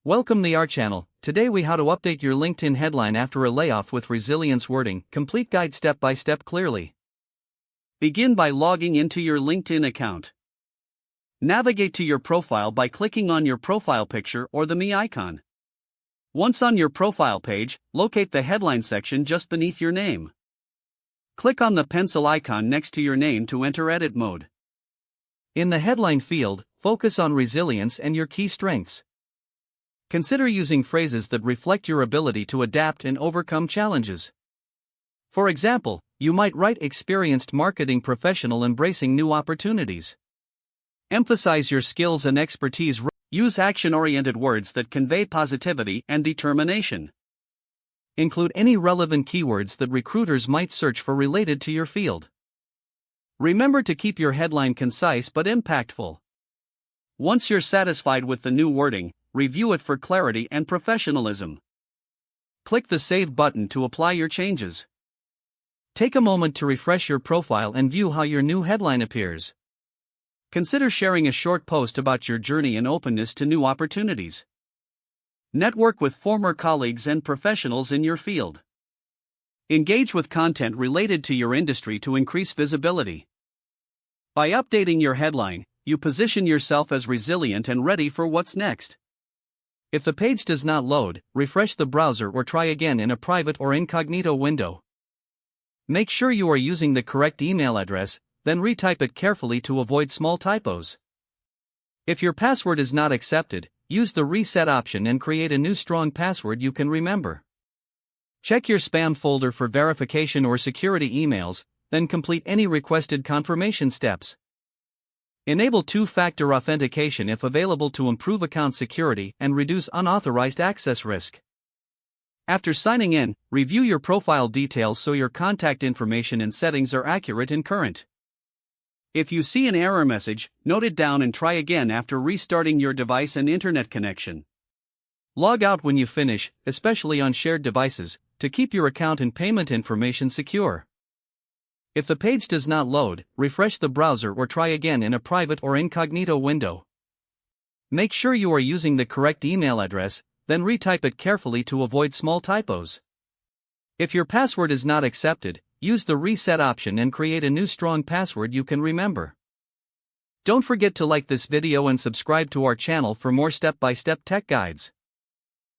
Welcome to our channel. Today we how to update your LinkedIn headline after a layoff with resilience wording. Complete guide step by step clearly. Begin by logging into your LinkedIn account. Navigate to your profile by clicking on your profile picture or the me icon. Once on your profile page, locate the headline section just beneath your name. Click on the pencil icon next to your name to enter edit mode. In the headline field, focus on resilience and your key strengths. Consider using phrases that reflect your ability to adapt and overcome challenges. For example, you might write experienced marketing professional embracing new opportunities. Emphasize your skills and expertise. Use action-oriented words that convey positivity and determination. Include any relevant keywords that recruiters might search for related to your field. Remember to keep your headline concise but impactful. Once you're satisfied with the new wording, review it for clarity and professionalism. Click the Save button to apply your changes. Take a moment to refresh your profile and view how your new headline appears. Consider sharing a short post about your journey and openness to new opportunities. Network with former colleagues and professionals in your field. Engage with content related to your industry to increase visibility. By updating your headline, you position yourself as resilient and ready for what's next. If the page does not load, refresh the browser or try again in a private or incognito window. Make sure you are using the correct email address, then retype it carefully to avoid small typos. If your password is not accepted, use the reset option and create a new strong password you can remember. Check your spam folder for verification or security emails, then complete any requested confirmation steps. Enable two-factor authentication if available to improve account security and reduce unauthorized access risk. After signing in, review your profile details so your contact information and settings are accurate and current. If you see an error message, note it down and try again after restarting your device and internet connection. Log out when you finish, especially on shared devices, to keep your account and payment information secure. If the page does not load, refresh the browser or try again in a private or incognito window. Make sure you are using the correct email address, then retype it carefully to avoid small typos. If your password is not accepted, use the reset option and create a new strong password you can remember. Don't forget to like this video and subscribe to our channel for more step-by-step tech guides.